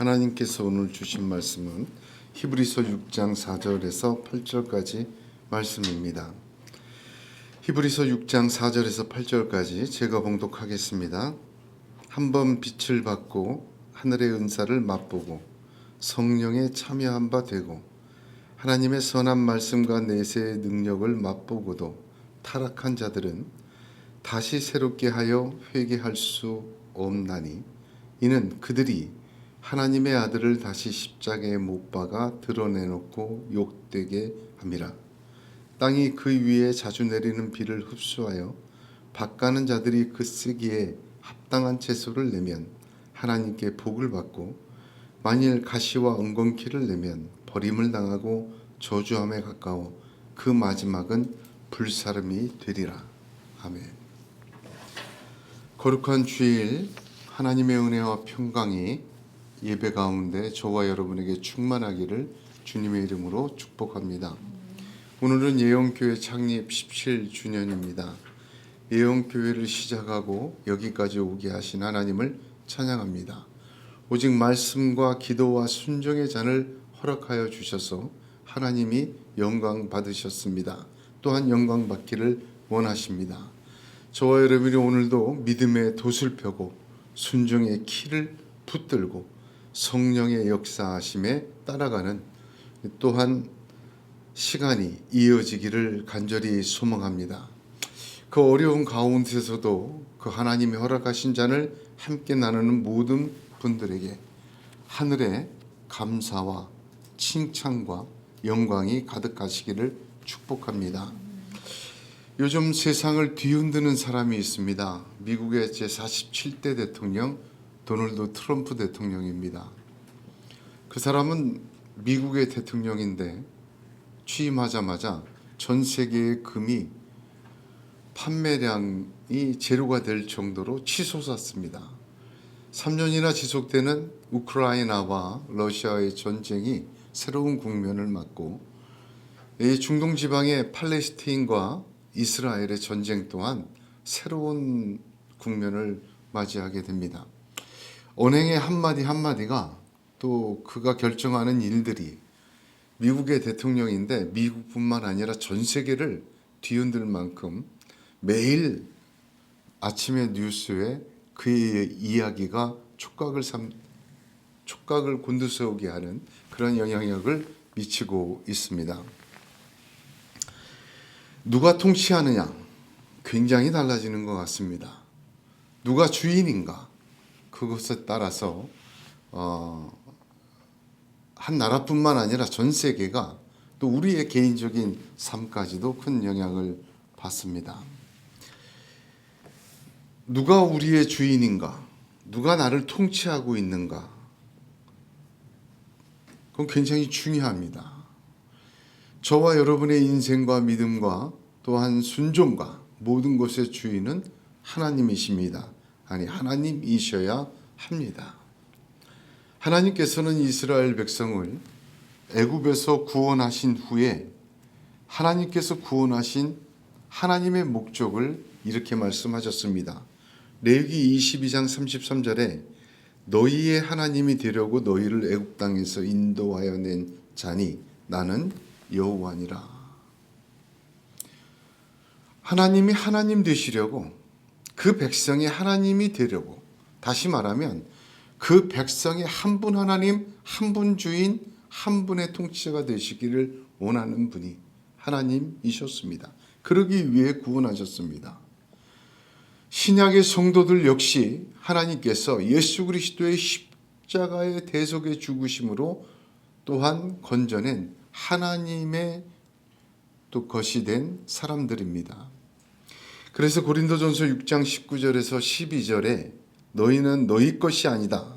하나님께서 오늘 주신 말씀은 히브리서 6장 4절에서 8절까지 말씀입니다. 히브리서 6장 4절에서 8절까지 제가 봉독하겠습니다. 한번 빛을 받고 하늘의 은사를 맛보고 성령에 참여한 바 되고 하나님의 선한 말씀과 내세의 능력을 맛보고도 타락한 자들은 다시 새롭게 하여 회개할 수 없나니 이는 그들이 하나님의 아들을 다시 십자가에 못 박아 드러내놓고 욕되게 함이라. 땅이 그 위에 자주 내리는 비를 흡수하여 밭가는 자들이 그 쓰기에 합당한 채소를 내면 하나님께 복을 받고 만일 가시와 엉겅퀴를 내면 버림을 당하고 저주함에 가까워 그 마지막은 불사름이 되리라. 아멘. 거룩한 주일 하나님의 은혜와 평강이 예배 가운데 저와 여러분에게 충만하기를 주님의 이름으로 축복합니다. 오늘은 예언교회 창립 17주년입니다. 예언교회를 시작하고 여기까지 오게 하신 하나님을 찬양합니다. 오직 말씀과 기도와 순종의 잔을 허락하여 주셔서 하나님이 영광 받으셨습니다. 또한 영광 받기를 원하십니다. 저와 여러분이 오늘도 믿음의 돛을 펴고 순종의 키를 붙들고 성령의 역사하심에 따라가는 또한 시간이 이어지기를 간절히 소망합니다. 그 어려운 가운데서도 그 하나님이 허락하신 잔을 함께 나누는 모든 분들에게 하늘의 감사와 칭찬과 영광이 가득하시기를 축복합니다. 요즘 세상을 뒤흔드는 사람이 있습니다. 미국의 제47대 대통령 도널드 트럼프 대통령입니다. 그 사람은 미국의 대통령인데 취임하자마자 전 세계의 금이 판매량이 제로가 될 정도로 치솟았습니다. 3년이나 지속되는 우크라이나와 러시아의 전쟁이 새로운 국면을 맞고 중동 지방의 팔레스타인과 이스라엘의 전쟁 또한 새로운 국면을 맞이하게 됩니다. 언행의 한마디 한마디가 또 그가 결정하는 일들이 미국의 대통령인데 미국뿐만 아니라 전 세계를 뒤흔들 만큼 매일 아침의 뉴스에 그의 이야기가 촉각을 곤두세우게 하는 그런 영향력을 미치고 있습니다. 누가 통치하느냐 굉장히 달라지는 것 같습니다. 누가 주인인가 그것에 따라서 한 나라뿐만 아니라 전 세계가 또 우리의 개인적인 삶까지도 큰 영향을 받습니다. 누가 우리의 주인인가? 누가 나를 통치하고 있는가? 그건 굉장히 중요합니다. 저와 여러분의 인생과 믿음과 또한 순종과 모든 것의 주인은 하나님이십니다. 아니 하나님이셔야 합니다. 하나님께서는 이스라엘 백성을 애굽에서 구원하신 후에 하나님께서 구원하신 하나님의 목적을 이렇게 말씀하셨습니다. 레위기 22장 33절에 너희의 하나님이 되려고 너희를 애굽 땅에서 인도하여 낸 자니 나는 여호와니라. 하나님이 하나님 되시려고 그 백성이 하나님이 되려고 다시 말하면 그 백성이 한 분 하나님, 한 분 주인, 한 분의 통치자가 되시기를 원하는 분이 하나님이셨습니다. 그러기 위해 구원하셨습니다. 신약의 성도들 역시 하나님께서 예수 그리스도의 십자가의 대속의 죽으심으로 또한 건져낸 하나님의 또 것이 된 사람들입니다. 그래서 고린도전서 6장 19절에서 12절에 너희는 너희 것이 아니다.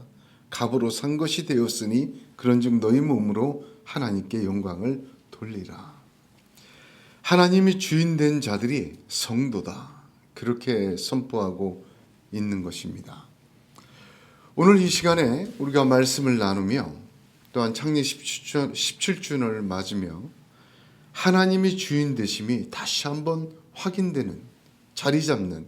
값으로 산 것이 되었으니 그런즉 너희 몸으로 하나님께 영광을 돌리라. 하나님이 주인 된 자들이 성도다. 그렇게 선포하고 있는 것입니다. 오늘 이 시간에 우리가 말씀을 나누며 또한 창립 17주년을 맞으며 하나님이 주인 되심이 다시 한번 확인되는 자리 잡는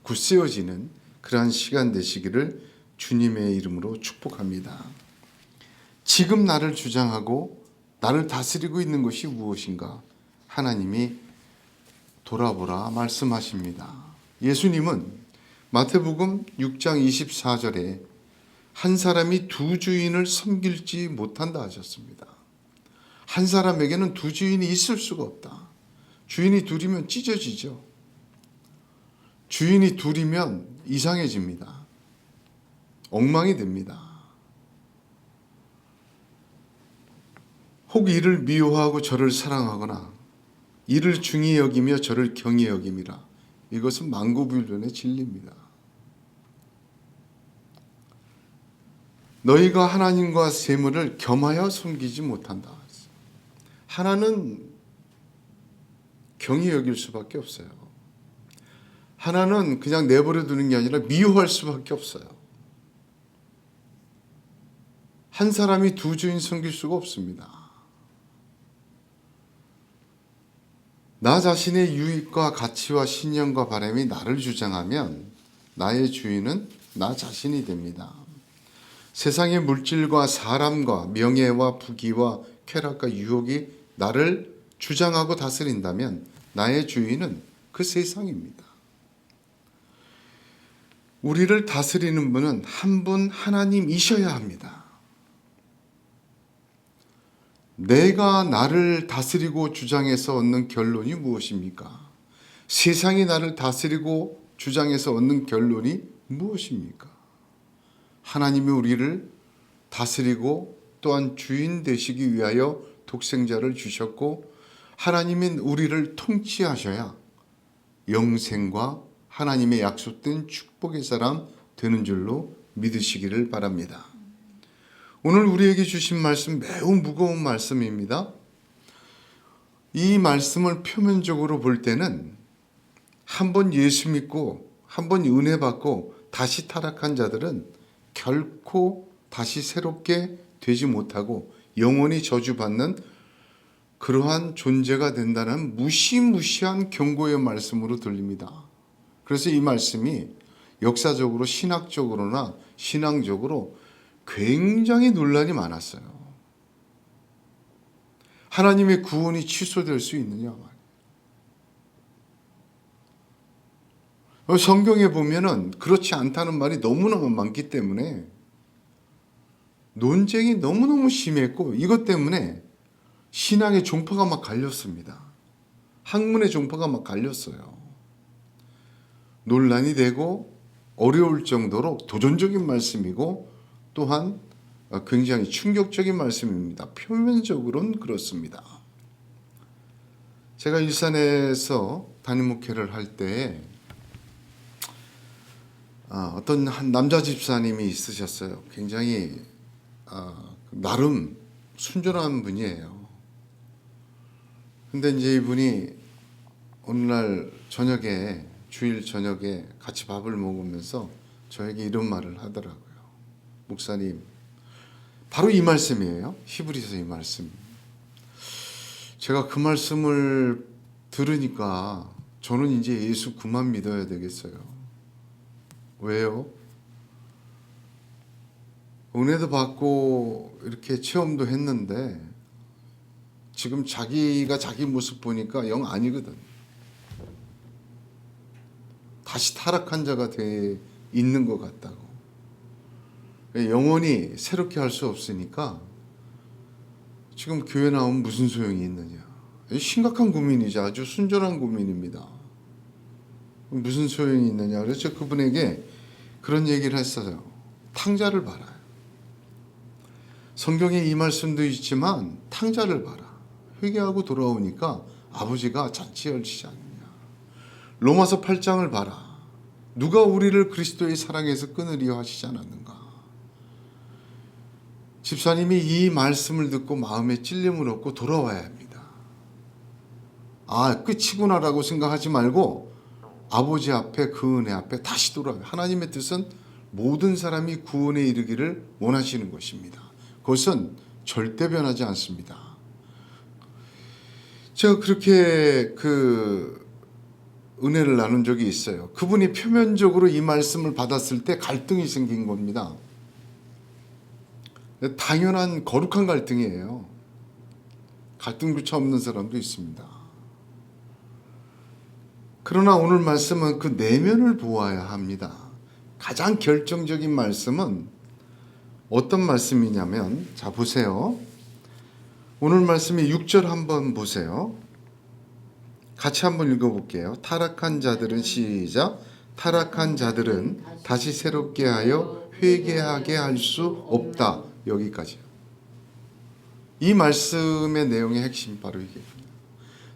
굳세어지는 그러한 시간 되시기를 주님의 이름으로 축복합니다. 지금 나를 주장하고 나를 다스리고 있는 것이 무엇인가? 하나님이 돌아보라 말씀하십니다. 예수님은 마태복음 6장 24절에 한 사람이 두 주인을 섬길지 못한다 하셨습니다. 한 사람에게는 두 주인이 있을 수가 없다. 주인이 둘이면 찢어지죠. 주인이 둘이면 이상해집니다. 엉망이 됩니다. 혹 이를 미워하고 저를 사랑하거나 이를 중히 여기며 저를 경히 여김이라. 이것은 만고불변의 진리입니다. 너희가 하나님과 재물을 겸하여 섬기지 못한다. 하나는 경히 여길 수밖에 없어요. 하나는 그냥 내버려 두는 게 아니라 미워할 수밖에 없어요. 한 사람이 두 주인 섬길 수가 없습니다. 나 자신의 유익과 가치와 신념과 바람이 나를 주장하면 나의 주인은 나 자신이 됩니다. 세상의 물질과 사람과 명예와 부귀와 쾌락과 유혹이 나를 주장하고 다스린다면 나의 주인은 그 세상입니다. 우리를 다스리는 분은 한 분 하나님이셔야 합니다. 내가 나를 다스리고 주장해서 얻는 결론이 무엇입니까? 세상이 나를 다스리고 주장해서 얻는 결론이 무엇입니까? 하나님이 우리를 다스리고 또한 주인 되시기 위하여 독생자를 주셨고 하나님은 우리를 통치하셔야 영생과 하나님의 약속된 축복의 사람 되는 줄로 믿으시기를 바랍니다. 오늘 우리에게 주신 말씀 매우 무거운 말씀입니다. 이 말씀을 표면적으로 볼 때는 한번 예수 믿고 한번 은혜 받고 다시 타락한 자들은 결코 다시 새롭게 되지 못하고 영원히 저주받는 그러한 존재가 된다는 무시무시한 경고의 말씀으로 들립니다. 그래서 이 말씀이 역사적으로 신학적으로나 신앙적으로 굉장히 논란이 많았어요. 하나님의 구원이 취소될 수 있느냐 말이에요. 성경에 보면은 그렇지 않다는 말이 너무너무 많기 때문에 논쟁이 너무너무 심했고 이것 때문에 신앙의 종파가 막 갈렸습니다. 학문의 종파가 막 갈렸어요. 논란이 되고 어려울 정도로 도전적인 말씀이고 또한 굉장히 충격적인 말씀입니다. 표면적으로는 그렇습니다. 제가 일산에서 담임 목회를 할 때 어떤 한 남자 집사님이 있으셨어요. 굉장히 나름 순전한 분이에요. 근데 이제 이분이 어느 날 저녁에 주일 저녁에 같이 밥을 먹으면서 저에게 이런 말을 하더라고요. 목사님, 바로 이 말씀이에요. 히브리서 이 말씀. 제가 그 말씀을 들으니까 저는 이제 예수 그만 믿어야 되겠어요. 왜요? 은혜도 받고 이렇게 체험도 했는데 지금 자기가 자기 모습 보니까 영 아니거든. 다시 타락한 자가 돼 있는 것 같다고. 영원히 새롭게 할 수 없으니까 지금 교회 나오면 무슨 소용이 있느냐. 심각한 고민이죠. 아주 순전한 고민입니다. 무슨 소용이 있느냐. 그래서 그분에게 그런 얘기를 했어요. 탕자를 봐라. 성경에 이 말씀도 있지만 탕자를 봐라. 회개하고 돌아오니까 아버지가 잔치 열시지 않느냐. 로마서 8장을 봐라. 누가 우리를 그리스도의 사랑에서 끊으리요 하시지 않았는가. 집사님이 이 말씀을 듣고 마음에 찔림을 얻고 돌아와야 합니다. 끝이구나라고 생각하지 말고 아버지 앞에 그 은혜 앞에 다시 돌아와요. 하나님의 뜻은 모든 사람이 구원에 이르기를 원하시는 것입니다. 그것은 절대 변하지 않습니다. 제가 그렇게 은혜를 나눈 적이 있어요. 그분이 표면적으로 이 말씀을 받았을 때 갈등이 생긴 겁니다. 당연한 거룩한 갈등이에요. 갈등조차 없는 사람도 있습니다. 그러나 오늘 말씀은 그 내면을 보아야 합니다. 가장 결정적인 말씀은 어떤 말씀이냐면, 자 보세요. 오늘 말씀이 6절 한번 보세요. 같이 한번 읽어볼게요. 타락한 자들은, 시작. 타락한 자들은 다시 새롭게 하여 회개하게 할 수 없다. 여기까지요. 이 말씀의 내용의 핵심 바로 이게.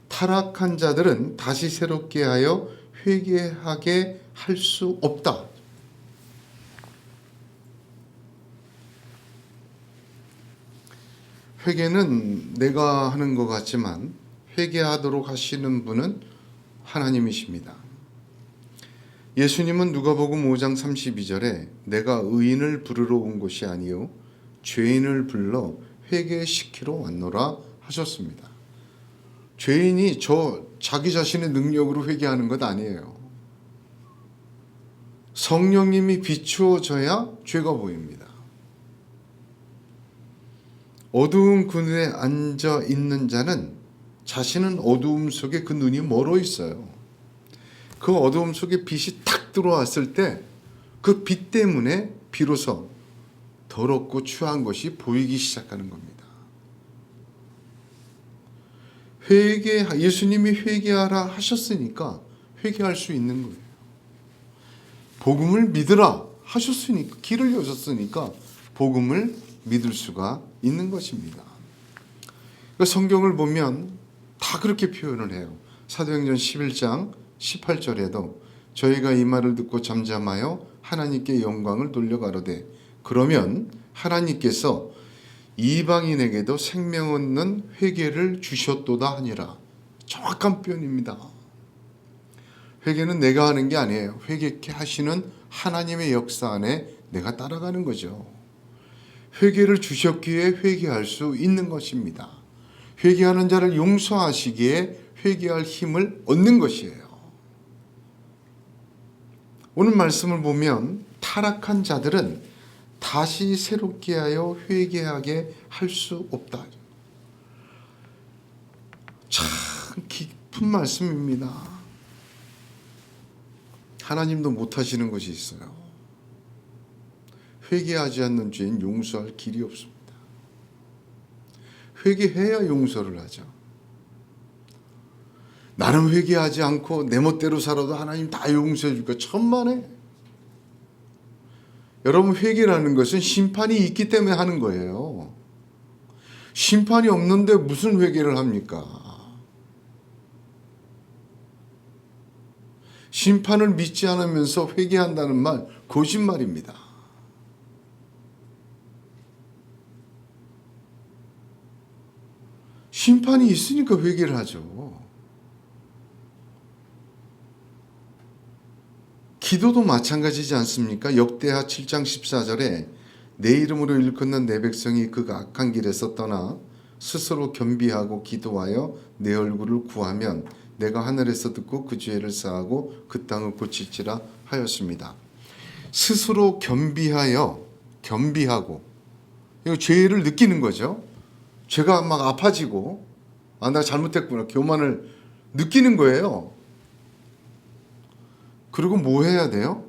타락한 자들은 다시 새롭게 하여 회개하게 할 수 없다. 회개는 내가 하는 것 같지만 회개하도록 하시는 분은 하나님이십니다. 예수님은 누가복음 5장 32절에 내가 의인을 부르러 온 것이 아니요 죄인을 불러 회개시키러 왔노라 하셨습니다. 죄인이 자기 자신의 능력으로 회개하는 것 아니에요. 성령님이 비추어져야 죄가 보입니다. 어두운 그늘에 앉아 있는 자는 자신은 어두움 속에 그 눈이 멀어 있어요. 그 어두움 속에 빛이 탁 들어왔을 때 그 빛 때문에 비로소 더럽고 추한 것이 보이기 시작하는 겁니다. 예수님이 회개하라 하셨으니까 회개할 수 있는 거예요. 복음을 믿으라 하셨으니까, 길을 여셨으니까 복음을 믿을 수가 있는 것입니다. 성경을 보면 다 그렇게 표현을 해요. 사도행전 11장 18절에도 저희가 이 말을 듣고 잠잠하여 하나님께 영광을 돌려가로되 그러면 하나님께서 이방인에게도 생명 얻는 회개를 주셨도다 하니라. 정확한 표현입니다. 회개는 내가 하는 게 아니에요. 회개케 하시는 하나님의 역사 안에 내가 따라가는 거죠. 회개를 주셨기에 회개할 수 있는 것입니다. 회개하는 자를 용서하시기에 회개할 힘을 얻는 것이에요. 오늘 말씀을 보면 타락한 자들은 다시 새롭게 하여 회개하게 할 수 없다. 참 깊은 말씀입니다. 하나님도 못하시는 것이 있어요. 회개하지 않는 죄인 용서할 길이 없습니다. 회개해야 용서를 하죠. 나는 회개하지 않고 내 멋대로 살아도 하나님 다 용서해 줄까? 천만에. 여러분, 회개라는 것은 심판이 있기 때문에 하는 거예요. 심판이 없는데 무슨 회개를 합니까? 심판을 믿지 않으면서 회개한다는 말 거짓말입니다. 심판이 있으니까 회개를 하죠. 기도도 마찬가지지 않습니까? 역대하 7장 14절에 내 이름으로 일컫는 내 백성이 그 악한 길에서 떠나 스스로 겸비하고 기도하여 내 얼굴을 구하면 내가 하늘에서 듣고 그 죄를 사하고 그 땅을 고칠지라 하였습니다. 스스로 겸비하고 이거 죄를 느끼는 거죠. 죄가 막 아파지고 나 잘못했구나 교만을 느끼는 거예요. 그리고 뭐 해야 돼요?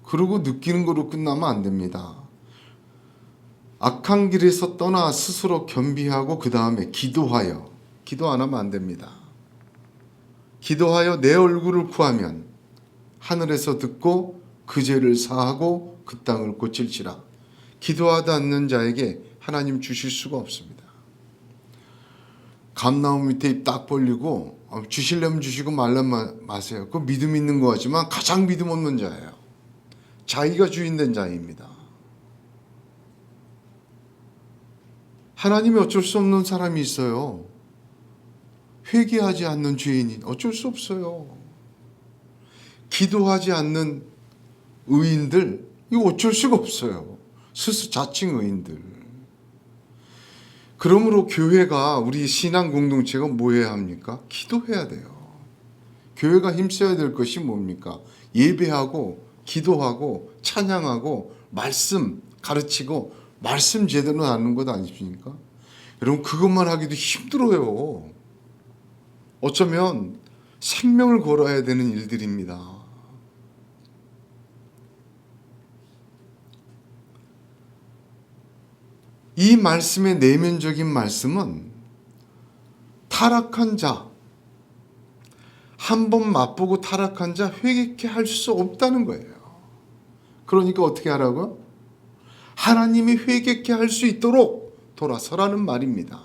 그리고 느끼는 거로 끝나면 안 됩니다. 악한 길에서 떠나 스스로 겸비하고 그 다음에 기도하여. 기도 안 하면 안 됩니다. 기도하여 내 얼굴을 구하면 하늘에서 듣고 그 죄를 사하고 그 땅을 고칠지라. 기도하지 않는 자에게 하나님 주실 수가 없습니다. 감나무 밑에 입 딱 벌리고 주시려면 주시고 말려면 마세요. 그 믿음 있는 것 같지만 가장 믿음 없는 자예요. 자기가 주인된 자입니다. 하나님이 어쩔 수 없는 사람이 있어요. 회개하지 않는 죄인이 어쩔 수 없어요. 기도하지 않는 의인들 이거 어쩔 수가 없어요. 스스로 자칭 의인들. 그러므로 교회가 우리 신앙 공동체가 뭐 해야 합니까? 기도해야 돼요. 교회가 힘써야 될 것이 뭡니까? 예배하고 기도하고 찬양하고 말씀 가르치고 말씀 제대로 나누는 것 아니십니까? 여러분 그것만 하기도 힘들어요. 어쩌면 생명을 걸어야 되는 일들입니다. 이 말씀의 내면적인 말씀은 타락한 자, 한 번 맛보고 타락한 자 회개케 할 수 없다는 거예요. 그러니까 어떻게 하라고요? 하나님이 회개케 할 수 있도록 돌아서라는 말입니다.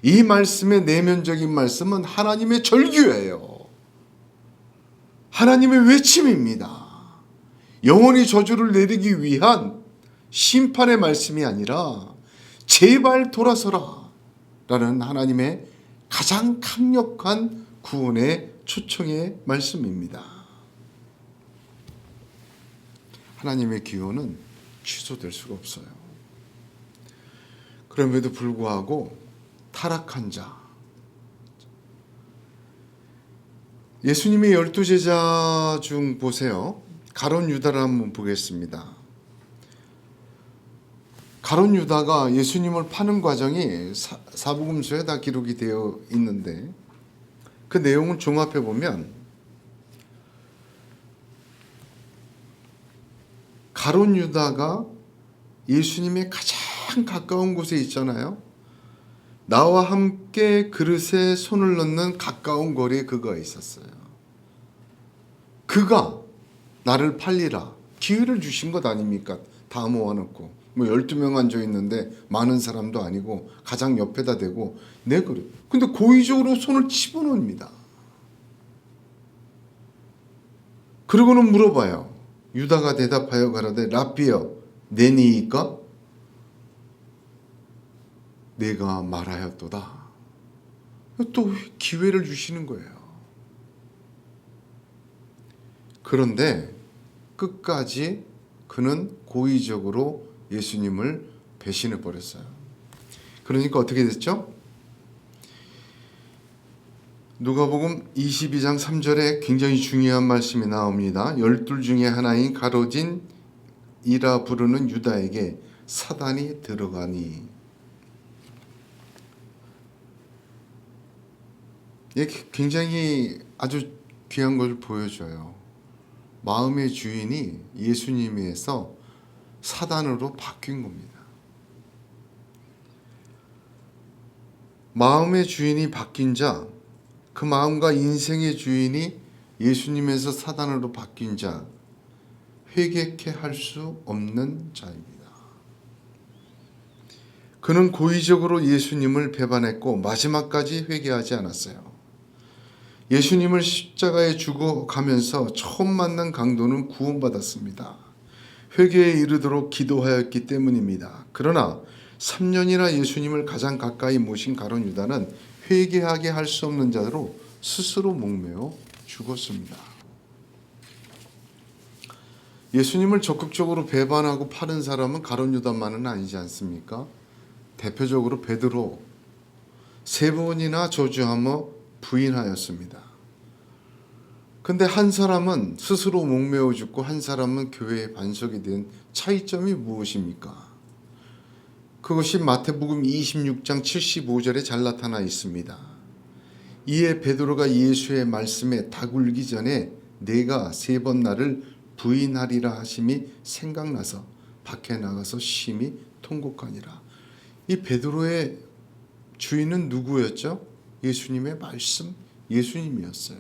이 말씀의 내면적인 말씀은 하나님의 절규예요. 하나님의 외침입니다. 영원히 저주를 내리기 위한 심판의 말씀이 아니라 제발 돌아서라 라는 하나님의 가장 강력한 구원의 초청의 말씀입니다. 하나님의 기호는 취소될 수가 없어요. 그럼에도 불구하고 타락한 자, 예수님의 12제자 중 보세요. 가룟 유다를 한번 보겠습니다. 가룟 유다가 예수님을 파는 과정이 사복음서에 다 기록이 되어 있는데 그 내용을 종합해 보면 가룟 유다가 예수님의 가장 가까운 곳에 있잖아요. 나와 함께 그릇에 손을 넣는 가까운 거리에 그가 있었어요. 그가 나를 팔리라 기회를 주신 것 아닙니까? 다 모아놓고 12명 앉아 있는데 많은 사람도 아니고 가장 옆에다 대고 내 그릇. 근데 고의적으로 손을 집어넣습니다. 그러고는 물어봐요. 유다가 대답하여 가라되 라삐여 내니이까? 내가 말하였도다. 또 기회를 주시는 거예요. 그런데 끝까지 그는 고의적으로 예수님을 배신해 버렸어요. 그러니까 어떻게 됐죠? 누가복음 22장 3절에 굉장히 중요한 말씀이 나옵니다. 12 중에 하나인 가로진 이라 부르는 유다에게 사단이 들어가니. 이게 굉장히 아주 귀한 것을 보여줘요. 마음의 주인이 예수님에서 사단으로 바뀐 겁니다. 마음의 주인이 바뀐 자, 그 마음과 인생의 주인이 예수님에서 사단으로 바뀐 자, 회개케 할 수 없는 자입니다. 그는 고의적으로 예수님을 배반했고 마지막까지 회개하지 않았어요. 예수님을 십자가에 죽어가면서 처음 만난 강도는 구원받았습니다. 회개에 이르도록 기도하였기 때문입니다. 그러나 3년이나 예수님을 가장 가까이 모신 가룟 유다는 회개하게 할 수 없는 자로 스스로 목매어 죽었습니다. 예수님을 적극적으로 배반하고 파는 사람은 가룟 유다만은 아니지 않습니까? 대표적으로 베드로 3번이나 저주하며 부인하였습니다. 근데 한 사람은 스스로 목매어 죽고 한 사람은 교회의 반석이 된 차이점이 무엇입니까? 그것이 마태복음 26장 75절에 잘 나타나 있습니다. 이에 베드로가 예수의 말씀에 다굴기 전에 내가 3번 나를 부인하리라 하심이 생각나서 밖에 나가서 심히 통곡하니라. 이 베드로의 주인은 누구였죠? 예수님의 말씀, 예수님이었어요.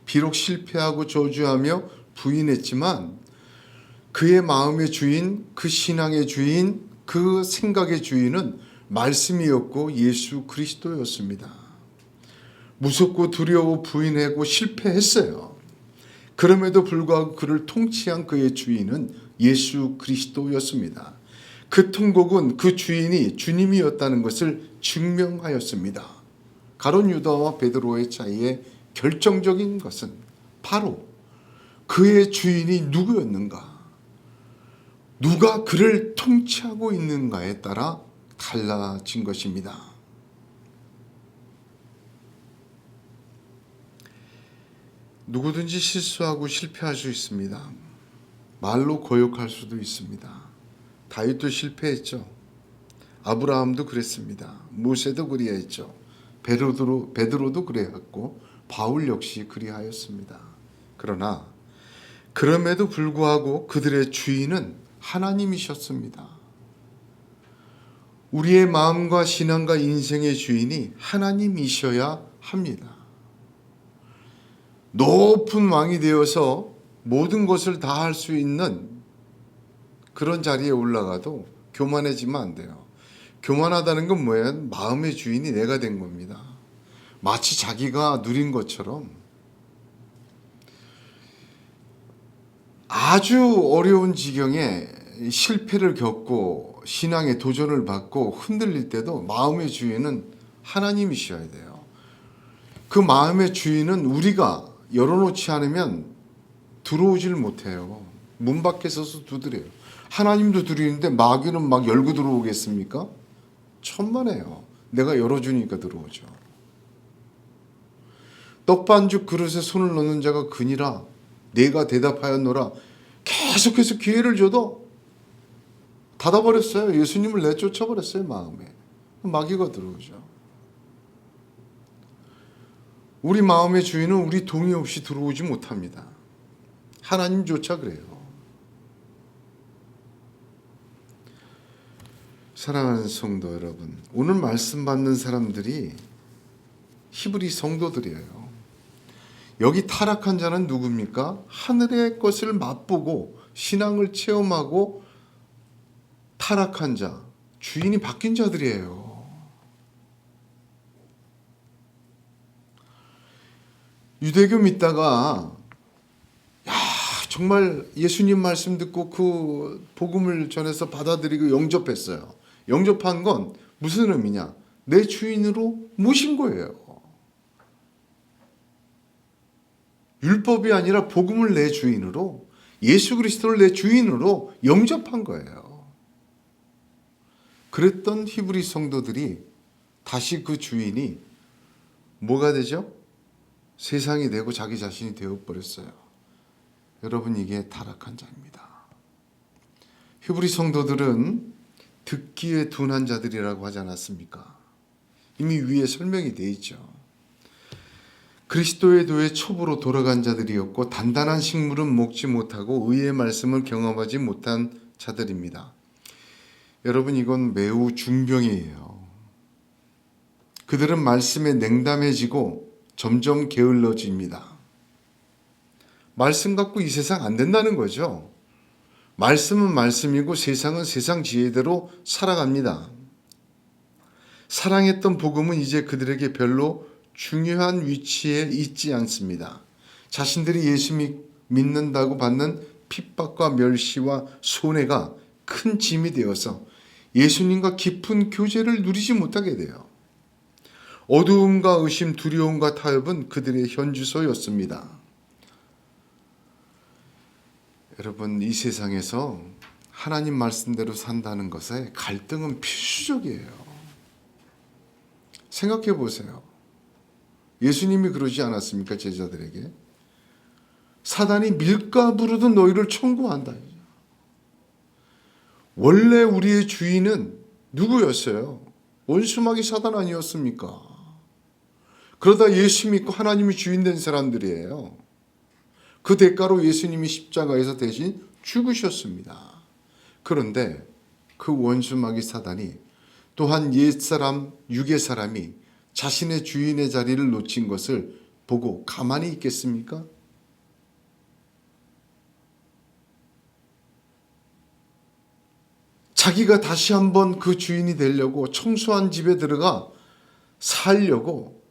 비록 실패하고 저주하며 부인했지만 그의 마음의 주인, 그 신앙의 주인, 그 생각의 주인은 말씀이었고 예수 그리스도였습니다. 무섭고 두려워 부인하고 실패했어요. 그럼에도 불구하고 그를 통치한 그의 주인은 예수 그리스도였습니다. 그 통곡은 그 주인이 주님이었다는 것을 증명하였습니다. 가룟 유다와 베드로의 차이의 결정적인 것은 바로 그의 주인이 누구였는가, 누가 그를 통치하고 있는가에 따라 달라진 것입니다. 누구든지 실수하고 실패할 수 있습니다. 말로 거역할 수도 있습니다. 다윗도 실패했죠. 아브라함도 그랬습니다. 모세도 그리하였죠. 베드로도 그래했고 바울 역시 그리하였습니다. 그러나 그럼에도 불구하고 그들의 주인은 하나님이셨습니다. 우리의 마음과 신앙과 인생의 주인이 하나님이셔야 합니다. 높은 왕이 되어서 모든 것을 다 할 수 있는 그런 자리에 올라가도 교만해지면 안 돼요. 교만하다는 건 뭐예요? 마음의 주인이 내가 된 겁니다. 마치 자기가 누린 것처럼. 아주 어려운 지경에 실패를 겪고 신앙의 도전을 받고 흔들릴 때도 마음의 주인은 하나님이셔야 돼요. 그 마음의 주인은 우리가 열어놓지 않으면 들어오질 못해요. 문 밖에 서서 두드려요. 하나님도 두드리는데 마귀는 막 열고 들어오겠습니까? 천만에요. 내가 열어주니까 들어오죠. 떡반죽 그릇에 손을 넣는 자가 그니라 내가 대답하였노라. 계속해서 기회를 줘도 닫아버렸어요. 예수님을 내쫓아버렸어요. 마음에. 마귀가 들어오죠. 우리 마음의 주인은 우리 동의 없이 들어오지 못합니다. 하나님조차 그래요. 사랑하는 성도 여러분, 오늘 말씀 받는 사람들이 히브리 성도들이에요. 여기 타락한 자는 누굽니까? 하늘의 것을 맛보고 신앙을 체험하고 타락한 자, 주인이 바뀐 자들이에요. 유대교 믿다가 정말 예수님 말씀 듣고 그 복음을 전해서 받아들이고 영접했어요. 영접한 건 무슨 의미냐? 내 주인으로 모신 거예요. 율법이 아니라 복음을 내 주인으로, 예수 그리스도를 내 주인으로 영접한 거예요. 그랬던 히브리 성도들이 다시 그 주인이 뭐가 되죠? 세상이 되고 자기 자신이 되어버렸어요. 여러분, 이게 타락한 자입니다. 히브리 성도들은 듣기에 둔한 자들이라고 하지 않았습니까? 이미 위에 설명이 되어 있죠. 그리스도의 도에 첩으로 돌아간 자들이었고 단단한 식물은 먹지 못하고 의의 말씀을 경험하지 못한 자들입니다. 여러분, 이건 매우 중병이에요. 그들은 말씀에 냉담해지고 점점 게을러집니다. 말씀 갖고 이 세상 안 된다는 거죠. 말씀은 말씀이고 세상은 세상 지혜대로 살아갑니다. 사랑했던 복음은 이제 그들에게 별로 중요한 위치에 있지 않습니다. 자신들이 예수 믿는다고 받는 핍박과 멸시와 손해가 큰 짐이 되어서 예수님과 깊은 교제를 누리지 못하게 돼요. 어두움과 의심, 두려움과 타협은 그들의 현주소였습니다. 여러분, 이 세상에서 하나님 말씀대로 산다는 것에 갈등은 필수적이에요. 생각해 보세요. 예수님이 그러지 않았습니까? 제자들에게. 사단이 밀가 부르듯 너희를 청구한다. 원래 우리의 주인은 누구였어요? 원수마귀 사단 아니었습니까? 그러다 예수 믿고 하나님이 주인 된 사람들이에요. 그 대가로 예수님이 십자가에서 대신 죽으셨습니다. 그런데 그 원수마귀 사단이 또한 옛사람, 육의 사람이 자신의 주인의 자리를 놓친 것을 보고 가만히 있겠습니까? 자기가 다시 한번 그 주인이 되려고 청소한 집에 들어가 살려고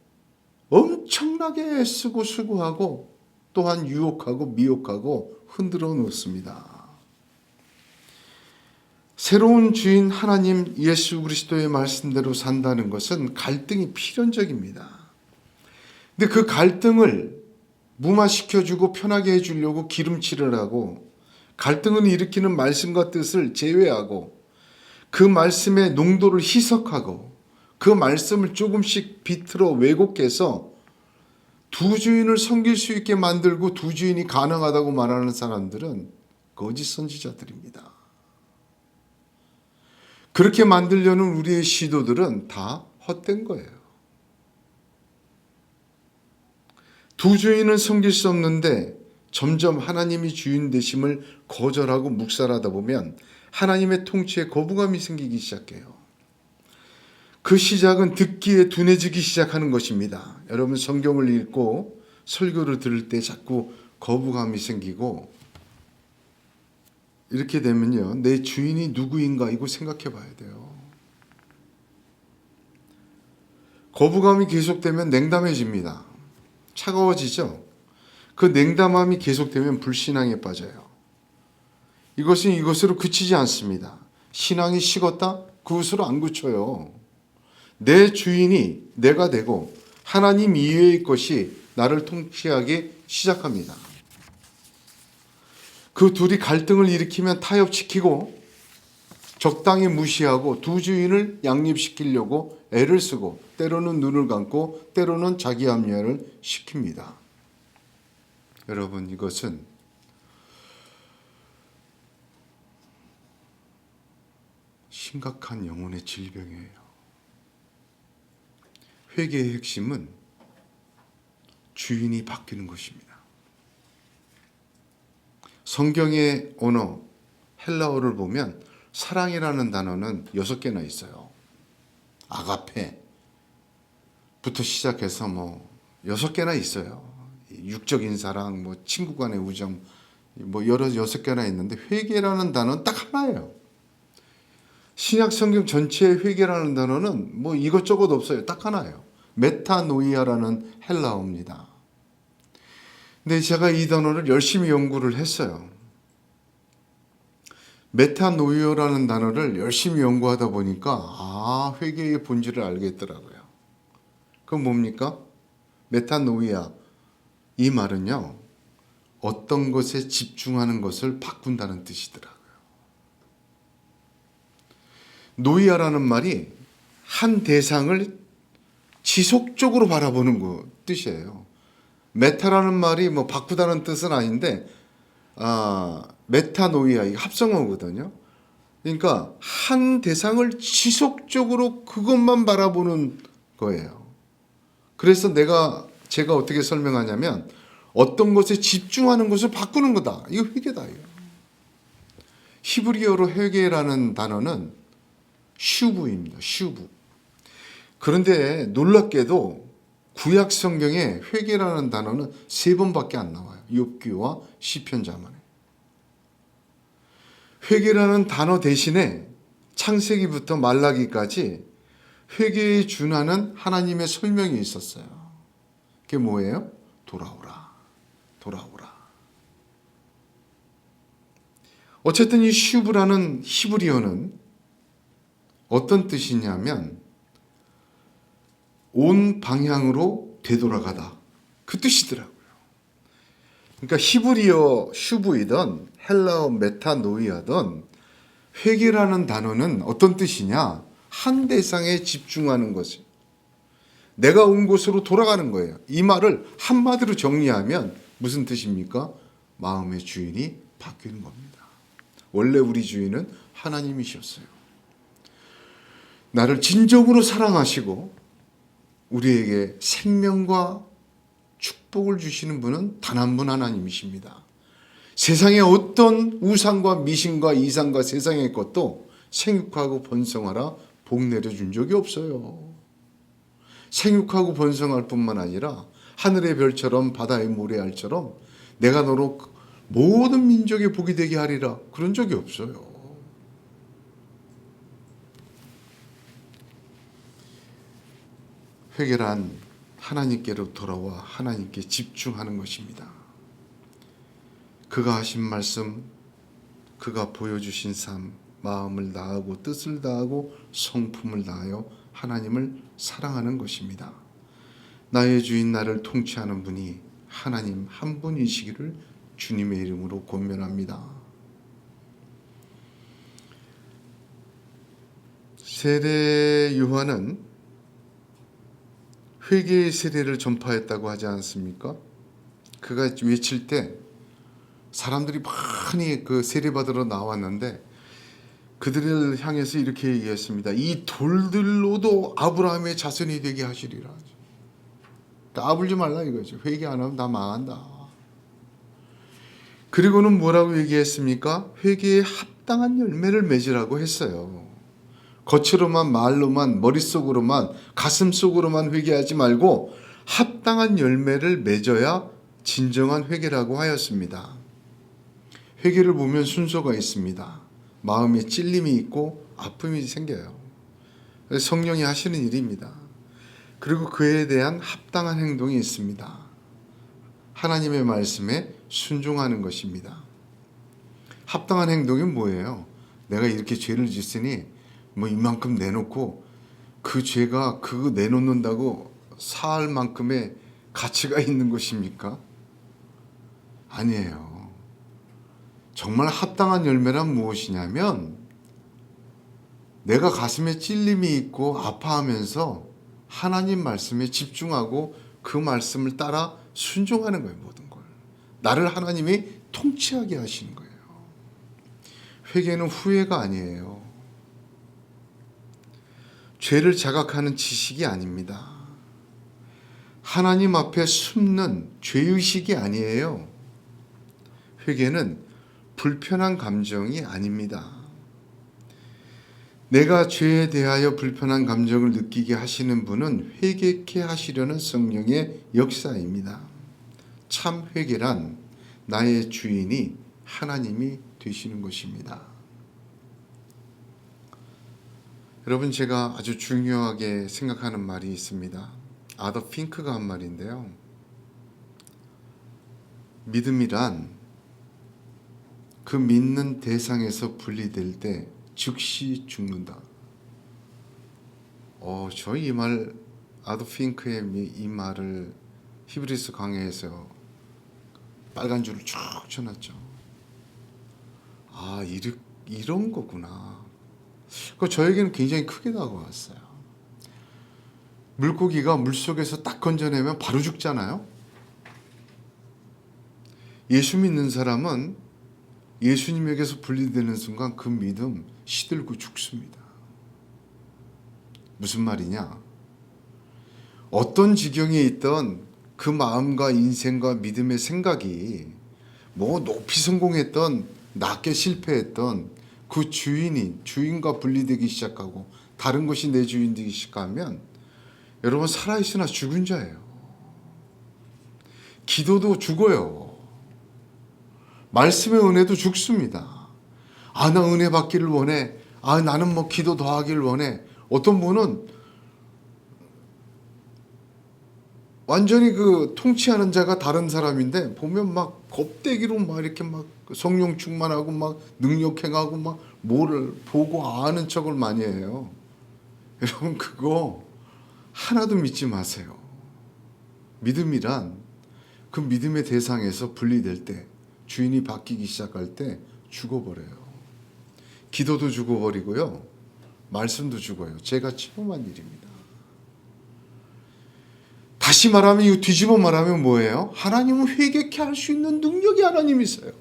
엄청나게 애쓰고 수고하고 또한 유혹하고 미혹하고 흔들어 놓습니다. 새로운 주인 하나님 예수 그리스도의 말씀대로 산다는 것은 갈등이 필연적입니다. 근데 그 갈등을 무마시켜주고 편하게 해주려고 기름칠을 하고 갈등을 일으키는 말씀과 뜻을 제외하고 그 말씀의 농도를 희석하고 그 말씀을 조금씩 비틀어 왜곡해서 두 주인을 섬길 수 있게 만들고 두 주인이 가능하다고 말하는 사람들은 거짓 선지자들입니다. 그렇게 만들려는 우리의 시도들은 다 헛된 거예요. 두 주인은 섬길 수 없는데 점점 하나님이 주인 되심을 거절하고 묵살하다 보면 하나님의 통치에 거부감이 생기기 시작해요. 그 시작은 듣기에 둔해지기 시작하는 것입니다. 여러분 성경을 읽고 설교를 들을 때 자꾸 거부감이 생기고 이렇게 되면요, 내 주인이 누구인가 이거 생각해 봐야 돼요. 거부감이 계속되면 냉담해집니다. 차가워지죠. 그 냉담함이 계속되면 불신앙에 빠져요. 이것은 이것으로 그치지 않습니다. 신앙이 식었다? 그것으로 안 그쳐요. 내 주인이 내가 되고 하나님 이외의 것이 나를 통치하기 시작합니다. 그 둘이 갈등을 일으키면 타협시키고 적당히 무시하고 두 주인을 양립시키려고 애를 쓰고 때로는 눈을 감고 때로는 자기 합리화를 시킵니다. 여러분 이것은 심각한 영혼의 질병이에요. 회개의 핵심은 주인이 바뀌는 것입니다. 성경의 언어 헬라어를 보면 사랑이라는 단어는 6개나 있어요. 아가페부터 시작해서 6개나 있어요. 육적인 사랑, 친구 간의 우정, 여러 6개나 있는데 회개라는 단어는 딱 하나예요. 신약 성경 전체의 회개라는 단어는 이것저것 없어요. 딱 하나예요. 메타노이아라는 헬라어입니다. 근데 제가 이 단어를 열심히 연구를 했어요. 메타노이아라는 단어를 열심히 연구하다 보니까 회개의 본질을 알겠더라고요. 그건 뭡니까? 메타노이아, 이 말은요, 어떤 것에 집중하는 것을 바꾼다는 뜻이더라고요. 노이아라는 말이 한 대상을 지속적으로 바라보는 거 뜻이에요. 메타라는 말이 바꾸다는 뜻은 아닌데 메타노이아, 이 합성어거든요. 그러니까 한 대상을 지속적으로 그것만 바라보는 거예요. 그래서 제가 어떻게 설명하냐면 어떤 것에 집중하는 것을 바꾸는 거다. 이거 회개다. 히브리어로 회개라는 단어는 슈브입니다. 슈브. 그런데 놀랍게도 구약 성경에 회개라는 단어는 3번밖에 안 나와요. 욥기와 시편자만에. 회개라는 단어 대신에 창세기부터 말라기까지 회개에 준하는 하나님의 설명이 있었어요. 그게 뭐예요? 돌아오라. 돌아오라. 어쨌든 이 슈브라는 히브리어는 어떤 뜻이냐면 온 방향으로 되돌아가다. 그 뜻이더라고요. 그러니까 히브리어 슈브이든 헬라어 메타노이아든 회개라는 단어는 어떤 뜻이냐? 한 대상에 집중하는 것이. 내가 온 곳으로 돌아가는 거예요. 이 말을 한마디로 정리하면 무슨 뜻입니까? 마음의 주인이 바뀌는 겁니다. 원래 우리 주인은 하나님이셨어요. 나를 진정으로 사랑하시고 우리에게 생명과 축복을 주시는 분은 단 한 분 하나님이십니다. 세상의 어떤 우상과 미신과 이상과 세상의 것도 생육하고 번성하라 복 내려준 적이 없어요. 생육하고 번성할 뿐만 아니라 하늘의 별처럼 바다의 모래알처럼 내가 너로 모든 민족의 복이 되게 하리라 그런 적이 없어요. 회개란 하나님께로 돌아와 하나님께 집중하는 것입니다. 그가 하신 말씀, 그가 보여주신 삶, 마음을 다하고 뜻을 다하고 성품을 다하여 하나님을 사랑하는 것입니다. 나의 주인 나를 통치하는 분이 하나님 한 분이시기를 주님의 이름으로 권면합니다. 세례 요한은 회개의 세례를 전파했다고 하지 않습니까? 그가 외칠 때 사람들이 많이 그 세례받으러 나왔는데 그들을 향해서 이렇게 얘기했습니다. 이 돌들로도 아브라함의 자손이 되게 하시리라. 까불지 말라 이거죠. 회개 안 하면 다 망한다. 그리고는 뭐라고 얘기했습니까? 회개에 합당한 열매를 맺으라고 했어요. 겉으로만, 말로만, 머릿속으로만, 가슴속으로만 회개하지 말고 합당한 열매를 맺어야 진정한 회개라고 하였습니다. 회개를 보면 순서가 있습니다. 마음에 찔림이 있고 아픔이 생겨요. 성령이 하시는 일입니다. 그리고 그에 대한 합당한 행동이 있습니다. 하나님의 말씀에 순종하는 것입니다. 합당한 행동이 뭐예요? 내가 이렇게 죄를 짓으니 뭐 이만큼 내놓고 그 죄가 그거 내놓는다고 살 만큼의 가치가 있는 것입니까? 아니에요. 정말 합당한 열매란 무엇이냐면 내가 가슴에 찔림이 있고 아파하면서 하나님 말씀에 집중하고 그 말씀을 따라 순종하는 거예요. 모든 걸. 나를 하나님이 통치하게 하시는 거예요. 회개는 후회가 아니에요. 죄를 자각하는 지식이 아닙니다. 하나님 앞에 숨는 죄의식이 아니에요. 회개는 불편한 감정이 아닙니다. 내가 죄에 대하여 불편한 감정을 느끼게 하시는 분은 회개케 하시려는 성령의 역사입니다. 참 회개란 나의 주인이 하나님이 되시는 것입니다. 여러분, 제가 아주 중요하게 생각하는 말이 있습니다. 아더 핑크가 한 말인데요. 믿음이란 그 믿는 대상에서 분리될 때 즉시 죽는다. 저희 이 말, 아더 핑크의 이 말을 히브리서 강해에서 빨간 줄을 쭉 쳐놨죠. 아, 이런 거구나. 그 저에게는 굉장히 크게 다가왔어요. 물고기가 물속에서 딱 건져내면 바로 죽잖아요. 예수 믿는 사람은 예수님에게서 분리되는 순간 그 믿음 시들고 죽습니다. 무슨 말이냐? 어떤 지경에 있던 그 마음과 인생과 믿음의 생각이 뭐 높이 성공했던 낮게 실패했던 그 주인과 분리되기 시작하고 다른 것이 내 주인 되기 시작하면 여러분 살아있으나 죽은 자예요. 기도도 죽어요. 말씀의 은혜도 죽습니다. 아, 나 은혜 받기를 원해. 아, 나는 뭐 기도 더 하기를 원해. 어떤 분은 완전히 그 통치하는 자가 다른 사람인데 보면 막 겁대기로 막 이렇게 막 성령 충만하고 막 능력 행하고 막 뭐를 보고 아는 척을 많이 해요. 여러분, 그거 하나도 믿지 마세요. 믿음이란 그 믿음의 대상에서 분리될 때, 주인이 바뀌기 시작할 때 죽어버려요. 기도도 죽어버리고요. 말씀도 죽어요. 제가 체험한 일입니다. 다시 말하면, 이거 뒤집어 말하면 뭐예요? 하나님은 회개케 할 수 있는 능력이 하나님이세요.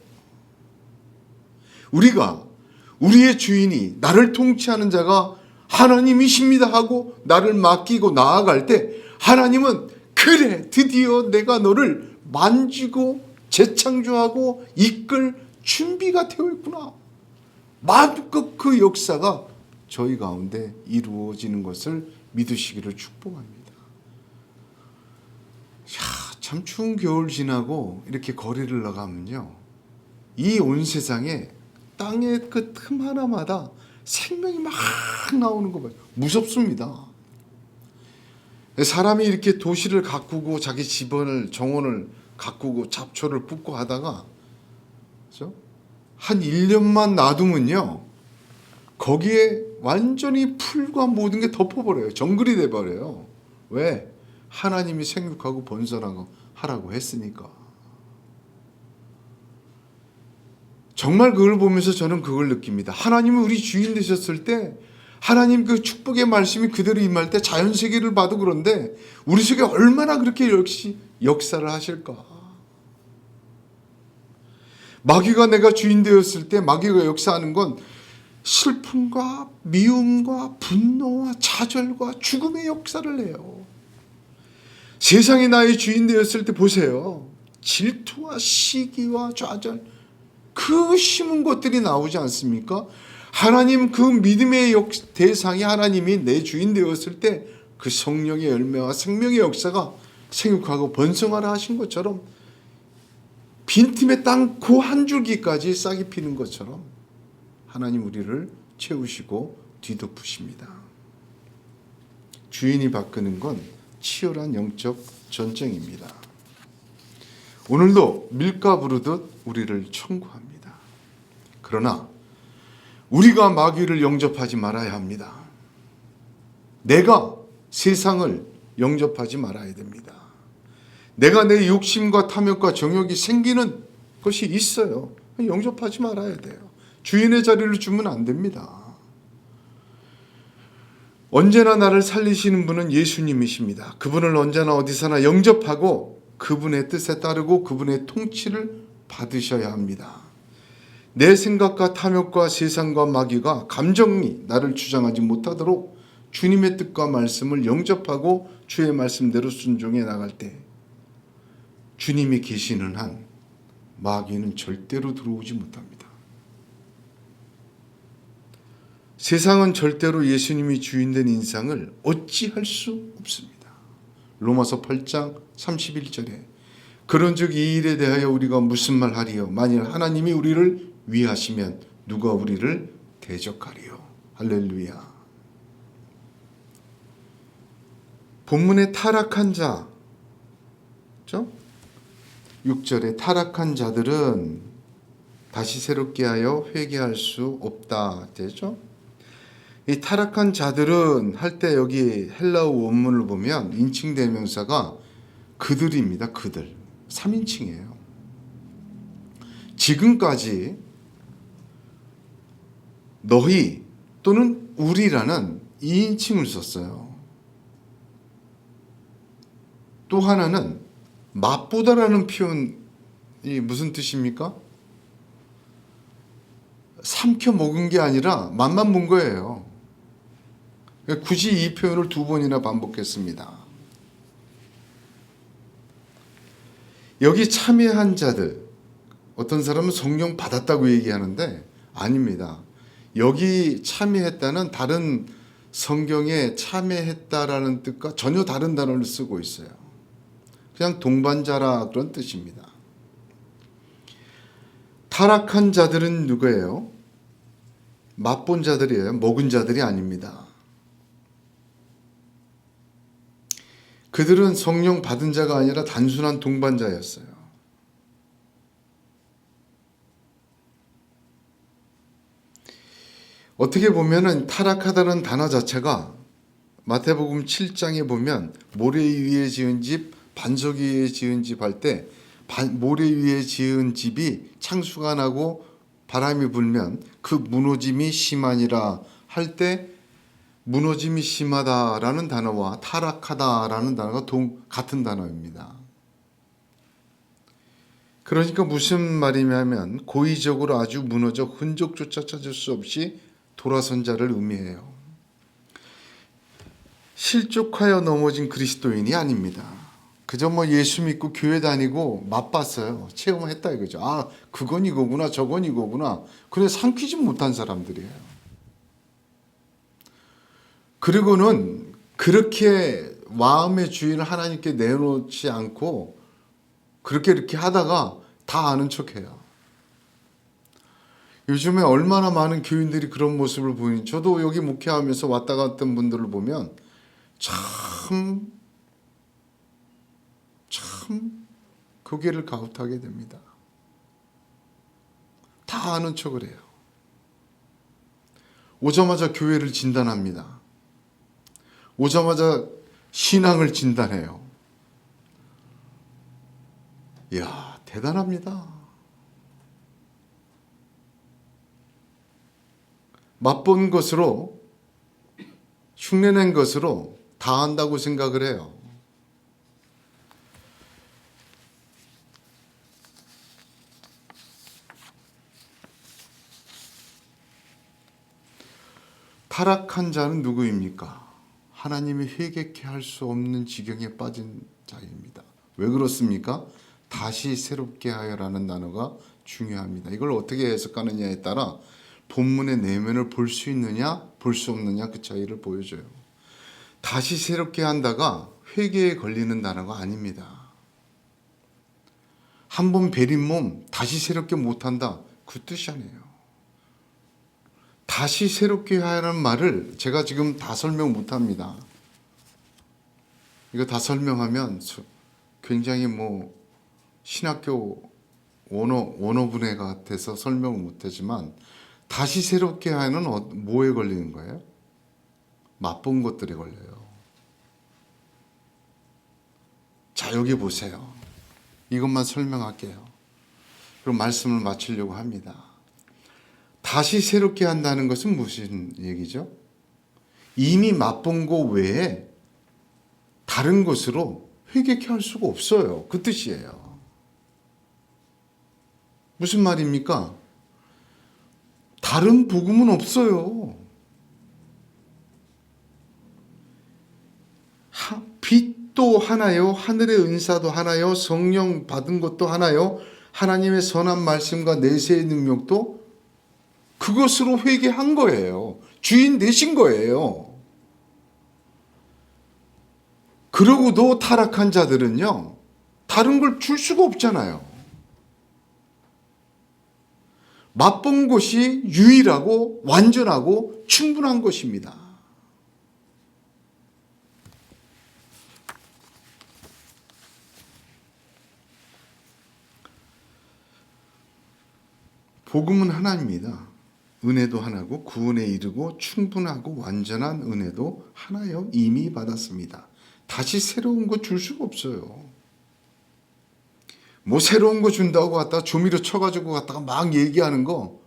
우리의 주인이, 나를 통치하는 자가 하나님이십니다 하고 나를 맡기고 나아갈 때 하나님은 그래, 드디어 내가 너를 만지고 재창조하고 이끌 준비가 되어 있구나. 마음껏 그 역사가 저희 가운데 이루어지는 것을 믿으시기를 축복합니다. 참 추운 겨울 지나고 이렇게 거리를 나가면요, 이 온 세상에 땅의 그 틈 하나마다 생명이 막 나오는 거 봐요. 무섭습니다. 사람이 이렇게 도시를 가꾸고 자기 집안을, 정원을 가꾸고 잡초를 붓고 하다가 그렇죠? 한 1년만 놔두면요, 거기에 완전히 풀과 모든 게 덮어버려요. 정글이 돼버려요. 왜? 하나님이 생육하고 번성하고 하라고 했으니까. 정말 그걸 보면서 저는 그걸 느낍니다. 하나님은 우리 주인 되셨을 때, 하나님 그 축복의 말씀이 그대로 임할 때 자연세계를 봐도 그런데 우리 속에 얼마나 그렇게 역시 역사를 하실까. 마귀가 내가 주인 되었을 때 마귀가 역사하는 건 슬픔과 미움과 분노와 좌절과 죽음의 역사를 해요. 세상이 나의 주인 되었을 때 보세요. 질투와 시기와 좌절, 그 심은 것들이 나오지 않습니까? 하나님 그 믿음의 대상이 하나님이 내 주인 되었을 때 그 성령의 열매와 생명의 역사가 생육하고 번성하라 하신 것처럼 빈틈의 땅 그 한 줄기까지 싹이 피는 것처럼 하나님 우리를 채우시고 뒤덮으십니다. 주인이 바꾸는 건 치열한 영적 전쟁입니다. 오늘도 밀가 부르듯 우리를 청구합니다. 그러나 우리가 마귀를 영접하지 말아야 합니다. 내가 세상을 영접하지 말아야 됩니다. 내가 내 욕심과 탐욕과 정욕이 생기는 것이 있어요. 영접하지 말아야 돼요. 주인의 자리를 주면 안 됩니다. 언제나 나를 살리시는 분은 예수님이십니다. 그분을 언제나 어디서나 영접하고 그분의 뜻에 따르고 그분의 통치를 받으셔야 합니다. 내 생각과 탐욕과 세상과 마귀가 감정이 나를 주장하지 못하도록 주님의 뜻과 말씀을 영접하고 주의 말씀대로 순종해 나갈 때 주님이 계시는 한 마귀는 절대로 들어오지 못합니다. 세상은 절대로 예수님이 주인된 인상을 어찌할 수 없습니다. 로마서 8장 31절에 그런즉 이 일에 대하여 우리가 무슨 말 하리요? 만일 하나님이 우리를 위하시면 누가 우리를 대적하리요? 할렐루야. 본문의 타락한 자, 그렇죠? 6절에 타락한 자들은 다시 새롭게 하여 회개할 수 없다 되죠? 이 타락한 자들은 할 때 여기 헬라어 원문을 보면 인칭 대명사가 그들입니다. 그들. 3인칭이에요. 지금까지 너희 또는 우리라는 2인칭을 썼어요. 또 하나는 맛보다라는 표현이 무슨 뜻입니까? 삼켜 먹은 게 아니라 맛만 본 거예요. 굳이 이 표현을 2번이나 반복했습니다. 여기 참여한 자들, 어떤 사람은 성령 받았다고 얘기하는데 아닙니다. 여기 참여했다는 다른 성경에 참여했다라는 뜻과 전혀 다른 단어를 쓰고 있어요. 그냥 동반자라 그런 뜻입니다. 타락한 자들은 누구예요? 맛본 자들이에요. 먹은 자들이 아닙니다. 그들은 성령 받은 자가 아니라 단순한 동반자였어요. 어떻게 보면은 타락하다는 단어 자체가 마태복음 7장에 보면 모래 위에 지은 집, 반석 위에 지은 집 할 때 모래 위에 지은 집이 창수가 나고 바람이 불면 그 무너짐이 심하니라 할 때 무너짐이 심하다라는 단어와 타락하다라는 단어가 같은 단어입니다. 그러니까 무슨 말이냐면 고의적으로 아주 무너져 흔적조차 찾을 수 없이 돌아선 자를 의미해요. 실족하여 넘어진 그리스도인이 아닙니다. 그저 예수 믿고 교회 다니고 맛봤어요. 체험했다 이거죠. 아, 그건 이거구나, 저건 이거구나. 그래 삼키지 못한 사람들이에요. 그리고는 그렇게 마음의 주인을 하나님께 내놓지 않고 그렇게 이렇게 하다가 다 아는 척해요. 요즘에 얼마나 많은 교인들이 그런 모습을 보이는, 저도 여기 목회하면서 왔다 갔던 분들을 보면 참 고개를 갸웃하게 됩니다. 다 아는 척을 해요. 오자마자 교회를 진단합니다. 오자마자 신앙을 진단해요. 이야, 대단합니다. 맛본 것으로, 흉내낸 것으로 다 안다고 생각을 해요. 타락한 자는 누구입니까? 하나님이 회개케 할 수 없는 지경에 빠진 자입니다. 왜 그렇습니까? 다시 새롭게 하여라는 단어가 중요합니다. 이걸 어떻게 해석하느냐에 따라 본문의 내면을 볼 수 있느냐 볼 수 없느냐 그 차이를 보여줘요. 다시 새롭게 한다가 회개에 걸리는 단어가 아닙니다. 한번 베린 몸 다시 새롭게 못한다 그 뜻이 아니에요. 다시 새롭게 하라는 말을 제가 지금 다 설명 못합니다. 이거 다 설명하면 굉장히 신학교 원어분해 같아서 설명을 못하지만 다시 새롭게 하는 뭐에 걸리는 거예요? 맛본 것들에 걸려요. 자, 여기 보세요. 이것만 설명할게요. 그럼 말씀을 마치려고 합니다. 다시 새롭게 한다는 것은 무슨 얘기죠? 이미 맛본 거 외에 다른 것으로 회개케 할 수가 없어요. 그 뜻이에요. 무슨 말입니까? 다른 복음은 없어요. 빛도 하나요, 하늘의 은사도 하나요, 성령 받은 것도 하나요, 하나님의 선한 말씀과 내세의 능력도 그것으로 회개한 거예요. 주인 되신 거예요. 그러고도 타락한 자들은요, 다른 걸 줄 수가 없잖아요. 맛본 것이 유일하고 완전하고 충분한 것입니다. 복음은 하나입니다. 은혜도 하나고 구원에 이르고 충분하고 완전한 은혜도 하나요. 이미 받았습니다. 다시 새로운 거 줄 수가 없어요. 새로운 거 준다고 갖다가 조미료 쳐가지고 갖다가 막 얘기하는 거,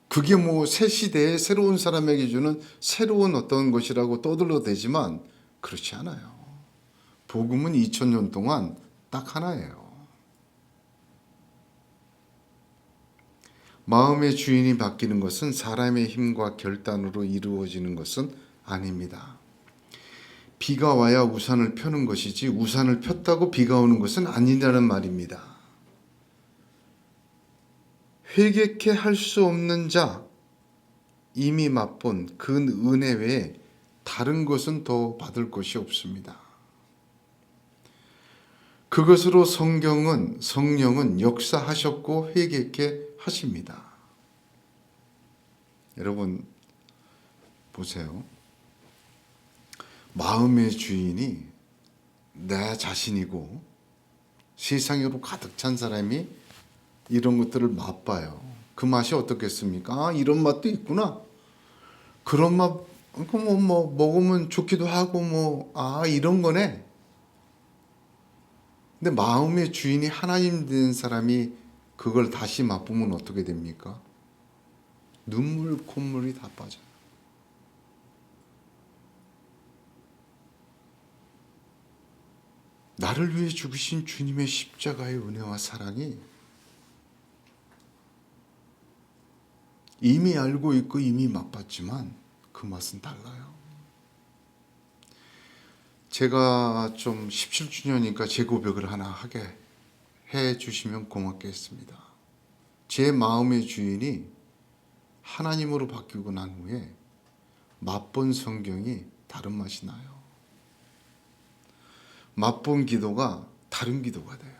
그게 새 시대에 새로운 사람에게 주는 새로운 어떤 것이라고 떠들어대지만 그렇지 않아요. 복음은 2000년 동안 딱 하나예요. 마음의 주인이 바뀌는 것은 사람의 힘과 결단으로 이루어지는 것은 아닙니다. 비가 와야 우산을 펴는 것이지 우산을 폈다고 비가 오는 것은 아니라는 말입니다. 회개케 할 수 없는 자, 이미 맛본 그 은혜 외에 다른 것은 더 받을 것이 없습니다. 그것으로 성령은 역사하셨고 회개케 하십니다. 여러분 보세요. 마음의 주인이 내 자신이고 세상으로 가득 찬 사람이 이런 것들을 맛봐요. 그 맛이 어떻겠습니까? 이런 맛도 있구나. 그런 맛, 먹으면 좋기도 하고 이런 거네. 근데 마음의 주인이 하나님 된 사람이 그걸 다시 맛보면 어떻게 됩니까? 눈물, 콧물이 다 빠져요. 나를 위해 죽으신 주님의 십자가의 은혜와 사랑이 이미 알고 있고 이미 맛봤지만 그 맛은 달라요. 제가 좀 17주년이니까 제 고백을 하나 하게 해 주시면 고맙겠습니다. 제 마음의 주인이 하나님으로 바뀌고 난 후에 맛본 성경이 다른 맛이 나요. 맛본 기도가 다른 기도가 돼요.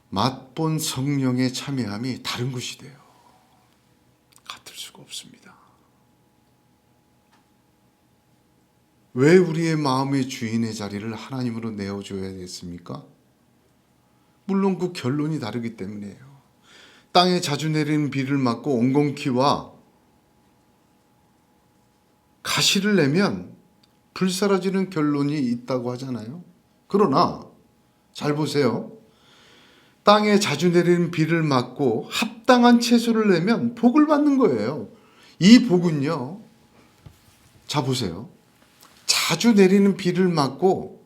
맛본 성령의 참여함이 다른 것이 돼요. 같을 수가 없습니다. 왜 우리의 마음의 주인의 자리를 하나님으로 내어줘야 됐습니까? 물론 그 결론이 다르기 때문이에요. 땅에 자주 내리는 비를 맞고 엉겅퀴와 가시를 내면 불사라지는 결론이 있다고 하잖아요. 그러나 잘 보세요. 땅에 자주 내리는 비를 맞고 합당한 채소를 내면 복을 받는 거예요. 이 복은요. 자 보세요. 자주 내리는 비를 맞고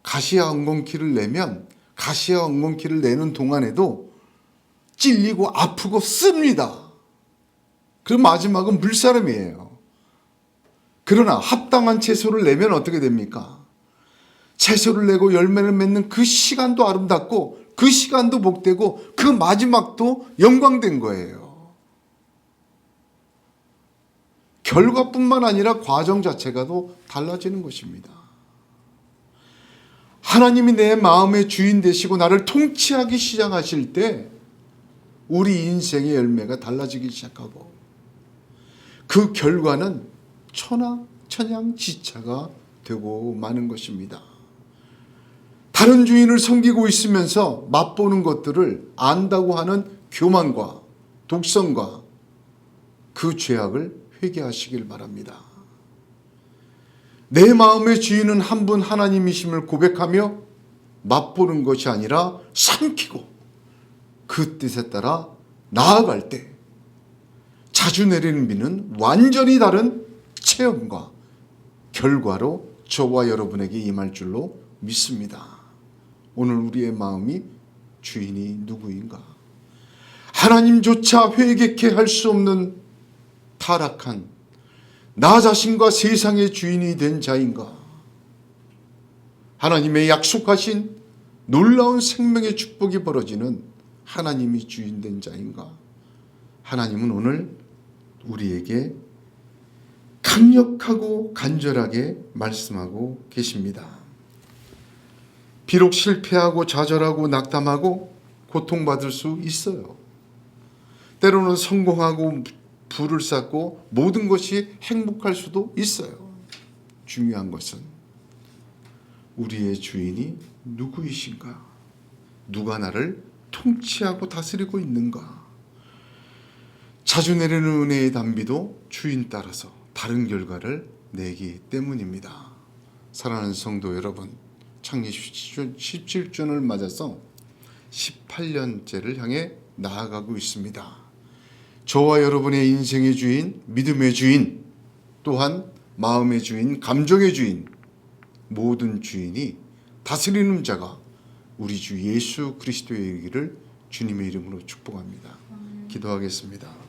가시와 엉겅퀴를 내면 가시와 엉겅퀴를 내는 동안에도 찔리고 아프고 씁니다. 그 마지막은 물사람이에요. 그러나 합당한 채소를 내면 어떻게 됩니까? 채소를 내고 열매를 맺는 그 시간도 아름답고 그 시간도 복되고 그 마지막도 영광된 거예요. 결과뿐만 아니라 과정 자체가 또 달라지는 것입니다. 하나님이 내 마음의 주인 되시고 나를 통치하기 시작하실 때 우리 인생의 열매가 달라지기 시작하고 그 결과는 천양지차가 되고 마는 것입니다. 다른 주인을 섬기고 있으면서 맛보는 것들을 안다고 하는 교만과 독성과 그 죄악을 회개하시길 바랍니다. 내 마음의 주인은 한 분 하나님이심을 고백하며 맛보는 것이 아니라 삼키고 그 뜻에 따라 나아갈 때 자주 내리는 비는 완전히 다른 체험과 결과로 저와 여러분에게 임할 줄로 믿습니다. 오늘 우리의 마음이 주인이 누구인가? 하나님조차 회개케 할 수 없는 타락한 나 자신과 세상의 주인이 된 자인가? 하나님의 약속하신 놀라운 생명의 축복이 벌어지는 하나님이 주인 된 자인가? 하나님은 오늘 우리에게 강력하고 간절하게 말씀하고 계십니다. 비록 실패하고 좌절하고 낙담하고 고통받을 수 있어요. 때로는 성공하고 부를 쌓고 모든 것이 행복할 수도 있어요. 중요한 것은 우리의 주인이 누구이신가? 누가 나를 통치하고 다스리고 있는가? 자주 내리는 은혜의 단비도 주인 따라서 다른 결과를 내기 때문입니다. 사랑하는 성도 여러분, 창립 17주년을 맞아서 18년째를 향해 나아가고 있습니다. 저와 여러분의 인생의 주인, 믿음의 주인, 또한 마음의 주인, 감정의 주인, 모든 주인이 다스리는 자가 우리 주 예수 그리스도이기를 주님의 이름으로 축복합니다. 기도하겠습니다.